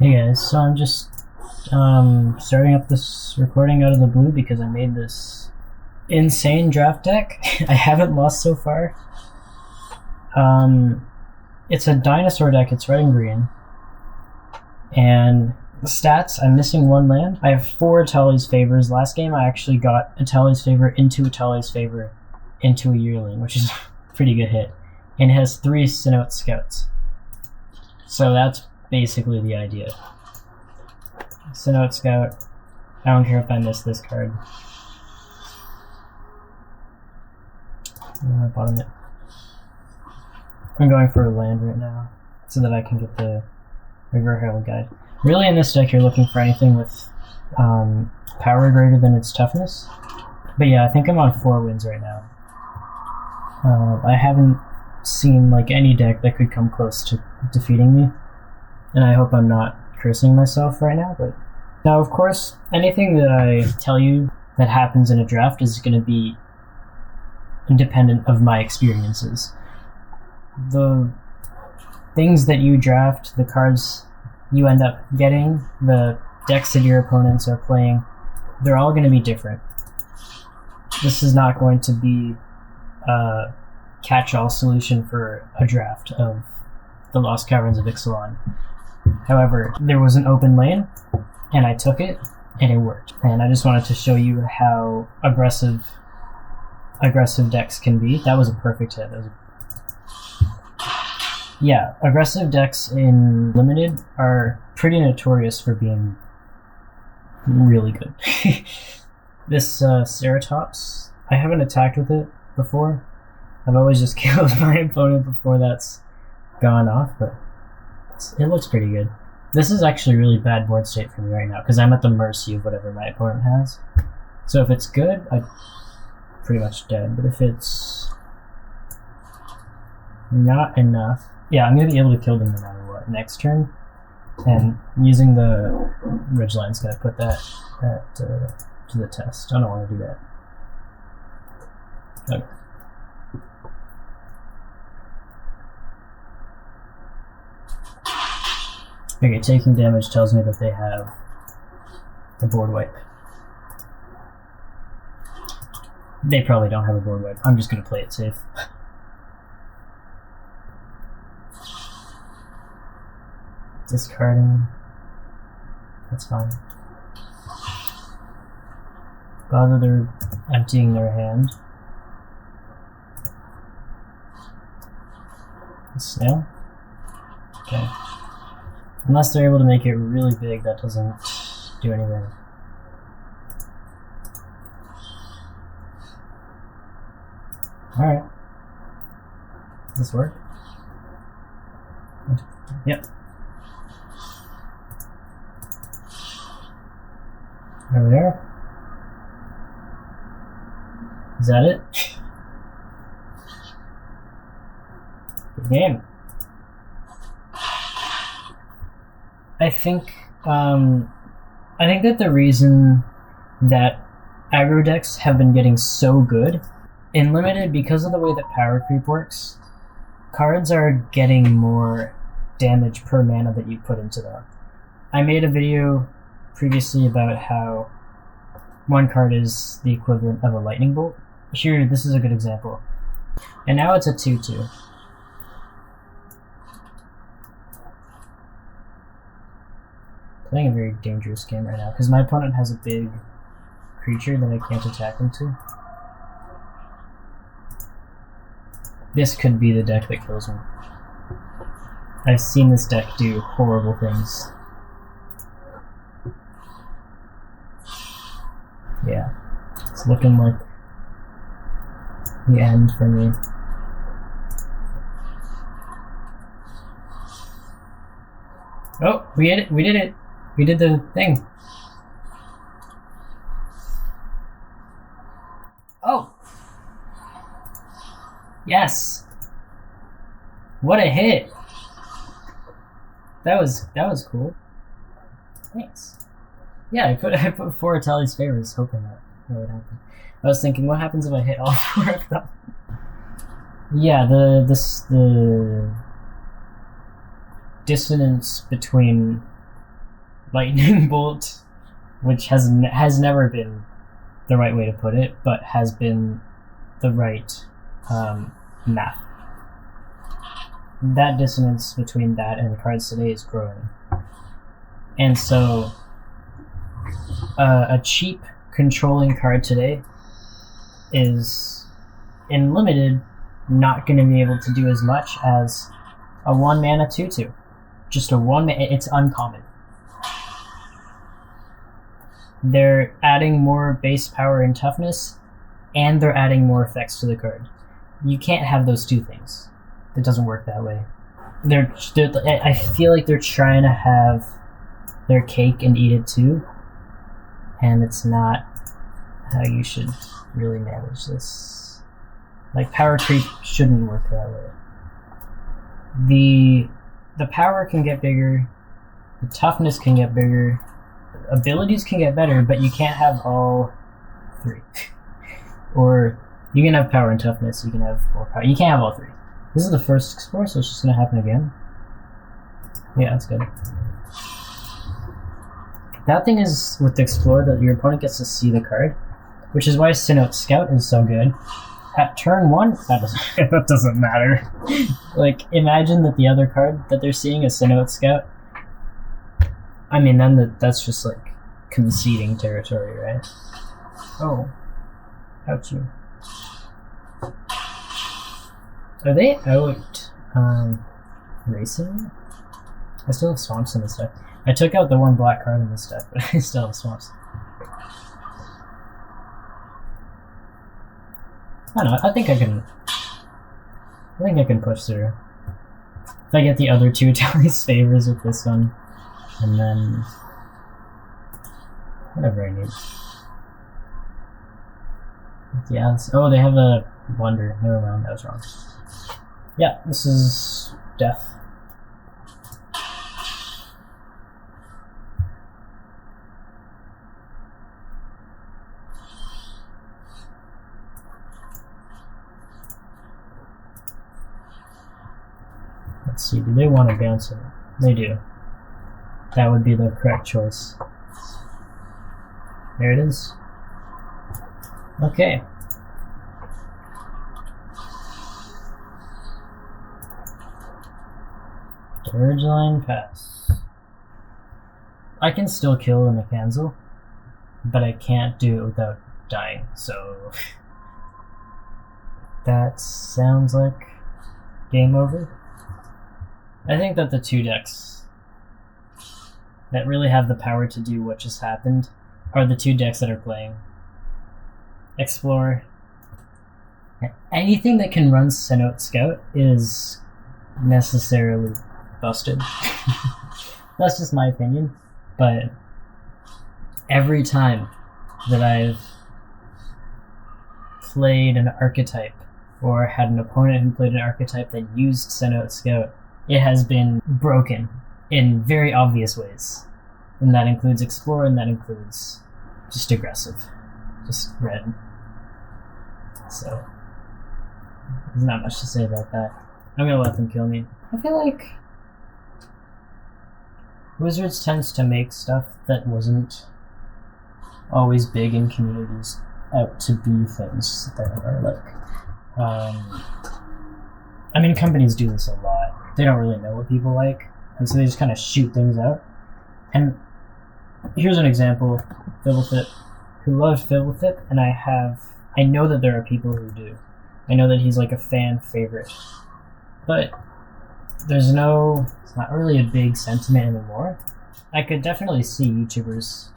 Hey guys, so I'm just starting up this recording out of the blue because I made this insane draft deck. I haven't lost so far. It's a dinosaur deck, it's red and green. And the stats, I'm missing one land. I have 4 Atali's Favors. Last game I actually got Atali's Favor into Atali's Favor into a Yearling, which is a pretty good hit. And it has 3 Cenote Scouts. So that's basically the idea. Cenote Scout. I don't care if I miss this card. Bottom it. I'm going for a land right now so that I can get the River Herald Guide. Really, in this deck, you're looking for anything with power greater than its toughness. But yeah, I think I'm on 4 wins right now. I haven't seen like any deck that could come close to defeating me, and I hope I'm not cursing myself right now. But now, of course, anything that I tell you that happens in a draft is going to be independent of my experiences. The things that you draft, the cards you end up getting, the decks that your opponents are playing, they're all going to be different. This is not going to be a catch-all solution for a draft of the Lost Caverns of Ixalan. However, there was an open lane, and I took it, and it worked. And I just wanted to show you how aggressive decks can be. That was a perfect hit. Yeah, aggressive decks in Limited are pretty notorious for being really good. This Ceratops, I haven't attacked with it before. I've always just killed my opponent before that's gone off, but it looks pretty good. This is actually really bad board state for me right now because I'm at the mercy of whatever my opponent has. So if it's good, I'm pretty much dead. But if it's not enough, yeah, I'm going to be able to kill them no matter what next turn. And using the ridgeline is going to put that to the test. I don't want to do that. Okay. Okay, taking damage tells me that they have a board wipe. They probably don't have a board wipe. I'm just going to play it safe. Discarding. That's fine. Glad that they're emptying their hand. A snail? Okay. Unless they're able to make it really big, that doesn't do anything. Alright. Does this work? Yep. Over there. Is that it? Good game. I think that the reason that aggro decks have been getting so good in Limited, because of the way that power creep works, cards are getting more damage per mana that you put into them. I made a video previously about how one card is the equivalent of a lightning bolt. Here, this is a good example. And now it's a 2/2. Playing a very dangerous game right now because my opponent has a big creature that I can't attack into. This could be the deck that kills me. I've seen this deck do horrible things. Yeah, it's looking like the end for me. Oh, we did it! We did it! We did the thing. Oh! Yes! What a hit! That was cool. Thanks. Yeah, I put 4 Atali's Favors, hoping that would happen. I was thinking, what happens if I hit all 4 of them? Yeah, the dissonance between lightning bolt, which has never been the right way to put it, but has been the right math. That dissonance between that and cards today is growing. And so a cheap controlling card today is, in limited, not going to be able to do as much as a 1 mana 2/2. Just a 1 mana, it's uncommon. They're adding more base power and toughness, and they're adding more effects to the card. You can't have those two things. It doesn't work that way. I feel like they're trying to have their cake and eat it too, and it's not how you should really manage this. Like, power creep shouldn't work that way. The power can get bigger, the toughness can get bigger, abilities can get better, but you can't have all three. Or you can have power and toughness, you can have more power. You can't have all three. This is the first explore, so it's just gonna happen again. Yeah, that's good. That thing is with the explore that your opponent gets to see the card, which is why Cenote Scout is so good. At turn 1, that doesn't matter. Like, imagine that the other card that they're seeing is Cenote Scout. I mean, then that's just like conceding territory, right? Oh, ouchie. Are they out racing? I still have swamps in this deck. I took out the 1 black card in this deck, but I still have swamps. I don't know, I think I can push through. If I get the other 2 Tally's favors with this one, and then whatever I need. Yeah, oh, they have a wonder. Never mind, that was wrong. Yeah, this is death. Let's see, do they want to bounce it? They do. That would be the correct choice. There it is. Okay. Dirge line pass. I can still kill in a cancel, but I can't do it without dying, so that sounds like game over. I think that the 2 decks that really have the power to do what just happened are the 2 decks that are playing. Explore. Anything that can run Cenote Scout is necessarily busted. That's just my opinion, but every time that I've played an archetype or had an opponent who played an archetype that used Cenote Scout, it has been broken in very obvious ways. And that includes explore, and that includes just aggressive. Just red. So, there's not much to say about that. I'm gonna let them kill me. I feel like Wizards tends to make stuff that wasn't always big in communities out to be things that are like... I mean, companies do this a lot. They don't really know what people like, and so they just kind of shoot things out. And here's an example. Fibblethip, who loves Fibblethip, and I know that there are people who do. I know that he's like a fan favorite. But it's not really a big sentiment anymore. I could definitely see YouTubers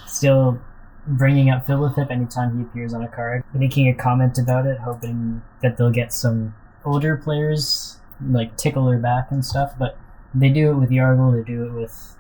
still bringing up Fibblethip anytime he appears on a card, making a comment about it, hoping that they'll get some older players like tickle their back and stuff, but they do it with Yargle, they do it with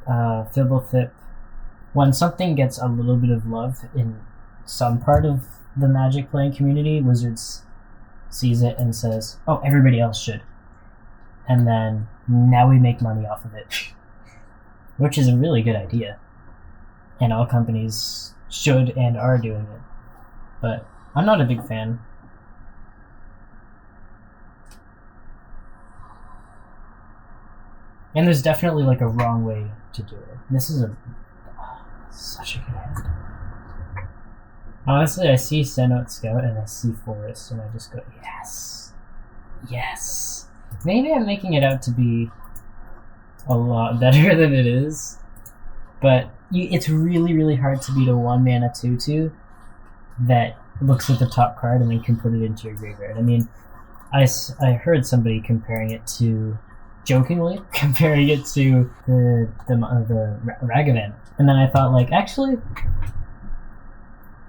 Fibblethip. When something gets a little bit of love in some part of the Magic playing community, Wizards sees it and says, oh, everybody else should. And then now we make money off of it. Which is a really good idea. And all companies should and are doing it. But I'm not a big fan. And there's definitely like a wrong way to do it. This is such a good hand. Honestly, I see Cenote Scout and I see Forest, and I just go, yes, yes. Maybe I'm making it out to be a lot better than it is, but it's really, really hard to beat a 1-mana 2/2 that looks at the top card and then can put it into your graveyard. I mean, I heard somebody comparing it to, jokingly, comparing it to the Ragavan, and then I thought, like, actually,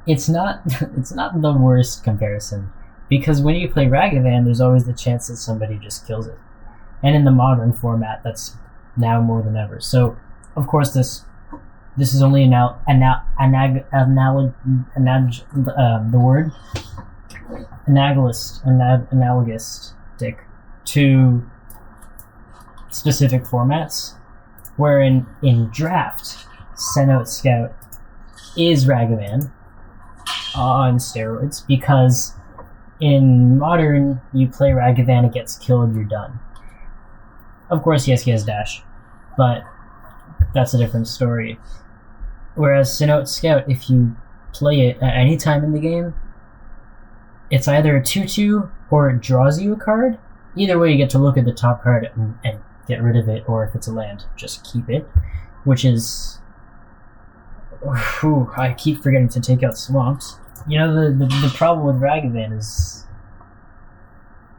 it's not the worst comparison, because when you play Ragavan, there's always the chance that somebody just kills it, and in the modern format, that's now more than ever. So, of course, this is only analogous to specific formats, where in draft, Cenote Scout is Ragavan on steroids, because in modern, you play Ragavan, it gets killed, you're done. Of course, yes, he has dash, but that's a different story. Whereas Cenote Scout, if you play it at any time in the game, it's either a 2/2 or it draws you a card. Either way, you get to look at the top card and get rid of it, or if it's a land, just keep it, which is... Whew, I keep forgetting to take out swamps. You know, the problem with Ragavan is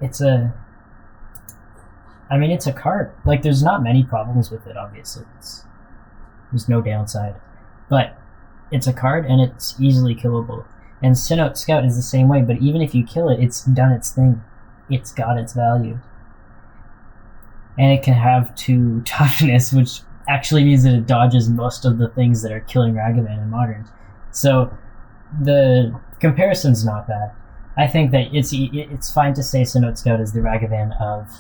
it's a card. Like, there's not many problems with it, obviously. There's no downside. But it's a card, and it's easily killable. And Cenote Scout is the same way, but even if you kill it, it's done its thing. It's got its value. And it can have 2 toughness, which actually means that it dodges most of the things that are killing Ragavan in Modern. So the comparison's not bad. I think that it's fine to say Cenote Scout is the Ragavan of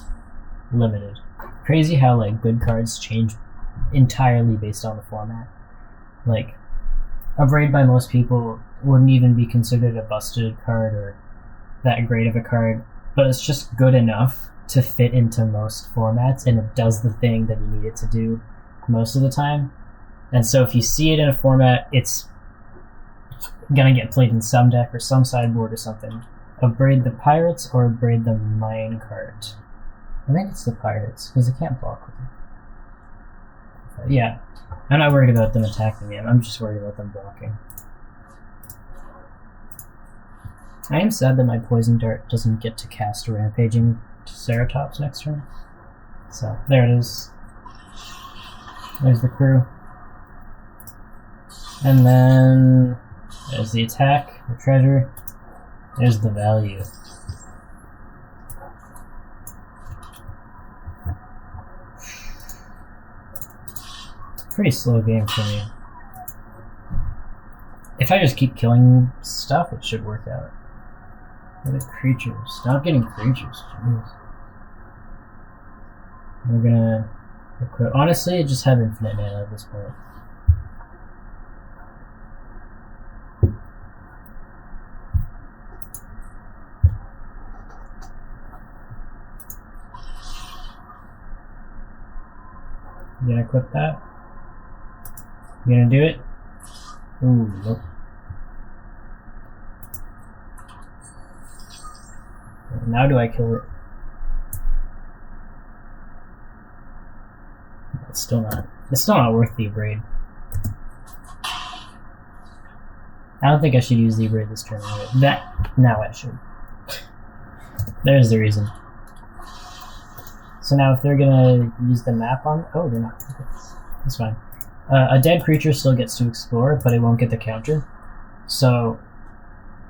Limited. Crazy how, like, good cards change entirely based on the format. Like, a Braid by most people wouldn't even be considered a busted card or that great of a card, but it's just good enough to fit into most formats, and it does the thing that you need it to do most of the time. And so if you see it in a format, it's gonna get played in some deck or some sideboard or something. A Braid the Pirates or a Braid the Minecart. I think it's the Pirates, because they can't block with it. Yeah, I'm not worried about them attacking me, I'm just worried about them blocking. I am sad that my Poison Dart doesn't get to cast a Rampaging Ceratops next turn. So, there it is. There's the crew. And then there's the attack, the treasure, there's the value. Pretty slow game for me. If I just keep killing stuff, it should work out. What are creatures? Stop getting creatures, jeez. We're gonna equip. Honestly, I just have infinite mana at this point. You gonna equip that? You gonna do it? Ooh, nope. Now do I kill it? It's still not worth the Abrade. I don't think I should use the Abrade this turn. Now I should. There's the reason. So now if they're gonna use the map on... Oh, they're not. Okay. That's fine. A dead creature still gets to explore, but it won't get the counter. So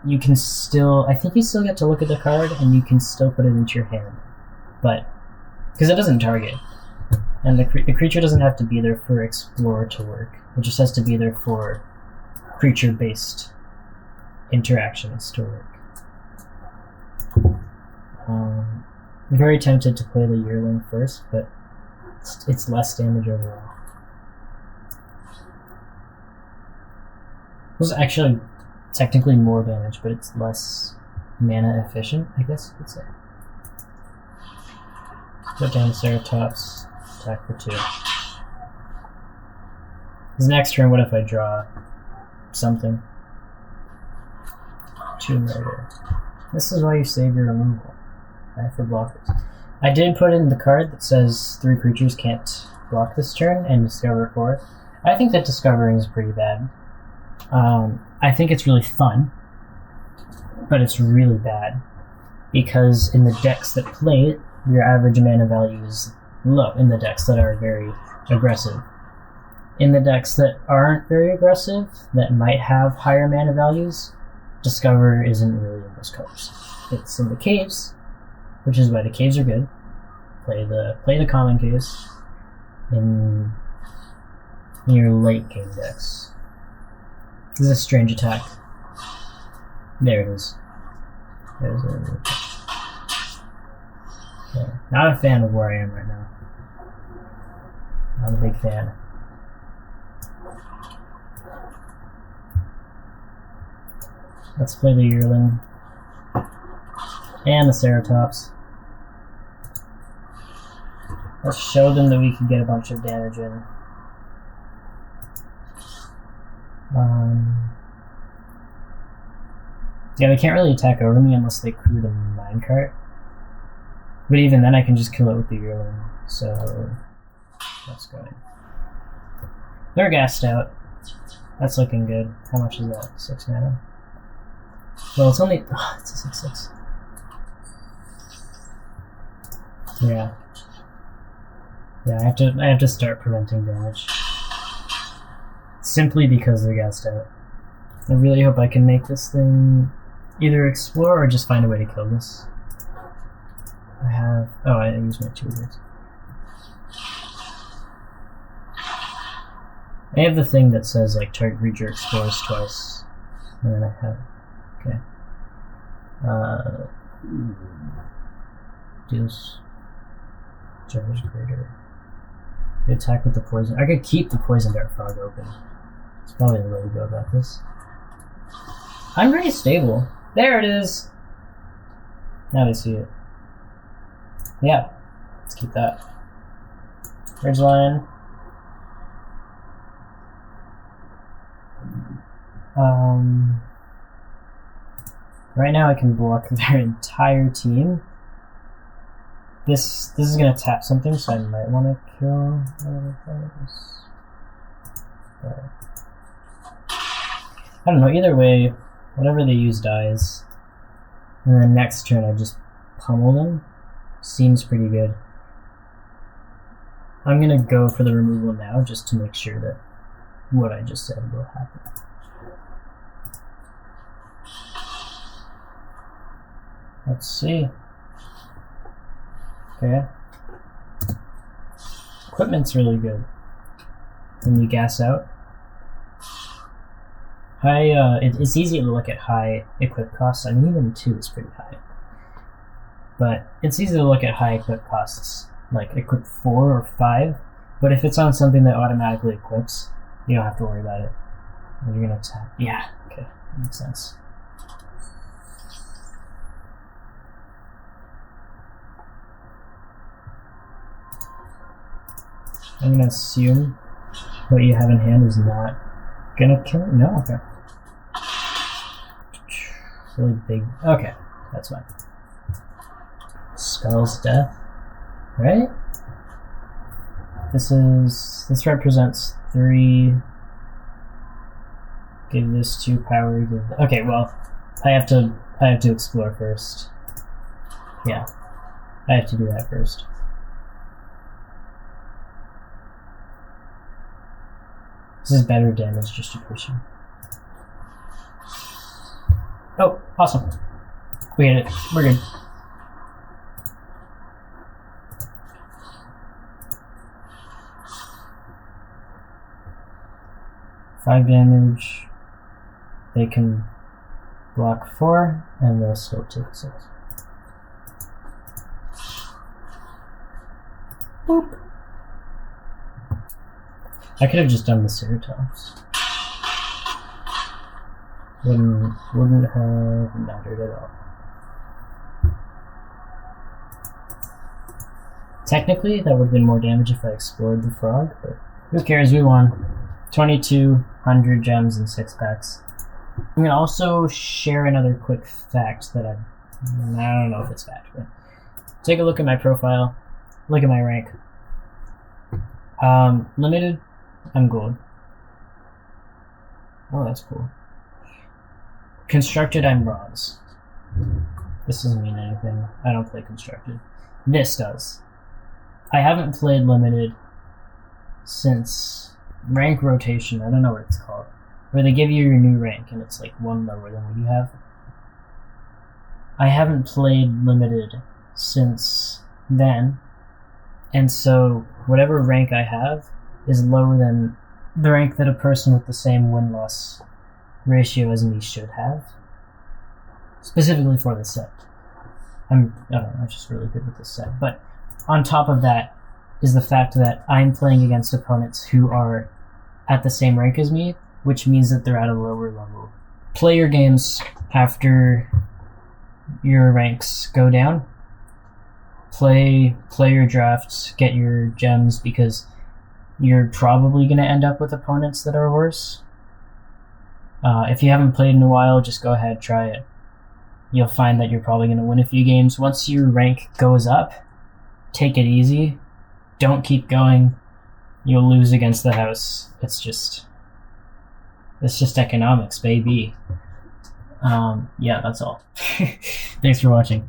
you can still... I think you still get to look at the card, and you can still put it into your hand. But... because it doesn't target. And the creature doesn't have to be there for explore to work. It just has to be there for creature-based interactions to work. I'm very tempted to play the Yearling first, but it's less damage overall. This is actually technically more damage, but it's less mana efficient, I guess you could say. Put down Ceratops, attack for 2. His next turn, what if I draw something? 2 murder. This is why you save your removal, right, for blockers. I did put in the card that says 3 creatures can't block this turn and discover 4. I think that discovering is pretty bad. I think it's really fun, but it's really bad because in the decks that play it, your average mana value is low in the decks that are very aggressive. In the decks that aren't very aggressive, that might have higher mana values, Discover isn't really in those colors. It's in the caves, which is why the caves are good. Play the common caves in your late game decks. This is a strange attack. There it is. There's a... Okay. Not a fan of where I am right now. Not a big fan. Let's play the Yearling. And the Ceratops. Let's show them that we can get a bunch of damage in. Yeah, they can't really attack over me unless they crew the minecart. But even then I can just kill it with the Yearling. So that's going. They're gassed out. That's looking good. How much is that? 6 mana? Well, it's only... Oh, it's a 6/6. Yeah. Yeah, I have to start preventing damage. Simply because they're gassed out. I really hope I can make this thing either explore or just find a way to kill this. I have... Oh, I used my tutors. I have the thing that says, like, target creature explores twice. And then I have... Okay. Deals... Judge greater. Attack with the poison. I could keep the poison dart frog open. It's probably the way to go about this. I'm very stable. There it is! Now they see it. Yeah. Let's keep that. Ridgeline. Right now I can block their entire team. This is gonna tap something, so I might want to kill one of those. But I don't know. Either way, whatever they use dies, and then next turn I just pummel them. Seems pretty good. I'm gonna go for the removal now, just to make sure that what I just said will happen. Let's see. Okay. Equipment's really good. When you gas out. It's easy to look at high equip costs. I mean, even 2 is pretty high. But it's easy to look at high equip costs, like equip 4 or 5. But if it's on something that automatically equips, you don't have to worry about it. You're gonna attack. Yeah, okay, that makes sense. I'm gonna assume what you have in hand is not gonna kill it. No, okay. Really big. Okay, that's fine. Spell's death, right? This represents 3. Give this 2 power. Okay, well, I have to explore first. Yeah, I have to do that first. This is better damage distribution. Oh, awesome. We hit it. We're good. Five damage. They can block 4, and they'll still take 6. Boop. I could have just done the Ceratops. Wouldn't have mattered at all. Technically, that would have been more damage if I explored the frog, but who cares, we won. 2,200 gems and 6 packs. I'm going to also share another quick fact that I don't know if it's fact, but take a look at my profile, look at my rank. Limited, I'm gold. Oh, that's cool. Constructed, I'm bronze. This doesn't mean anything. I don't play constructed. This does. I haven't played limited since rank rotation. I don't know what it's called. Where they give you your new rank and it's like one lower than what you have. I haven't played limited since then. And so whatever rank I have is lower than the rank that a person with the same win-loss ratio as me should have. Specifically for this set. I don't know, I'm just really good with this set. But on top of that is the fact that I'm playing against opponents who are at the same rank as me, which means that they're at a lower level. Play your games after your ranks go down. Play your drafts, get your gems, because you're probably going to end up with opponents that are worse. If you haven't played in a while, just go ahead, try it. You'll find that you're probably going to win a few games. Once your rank goes up, take it easy. Don't keep going. You'll lose against the house. It's just economics, baby. Yeah, that's all. Thanks for watching.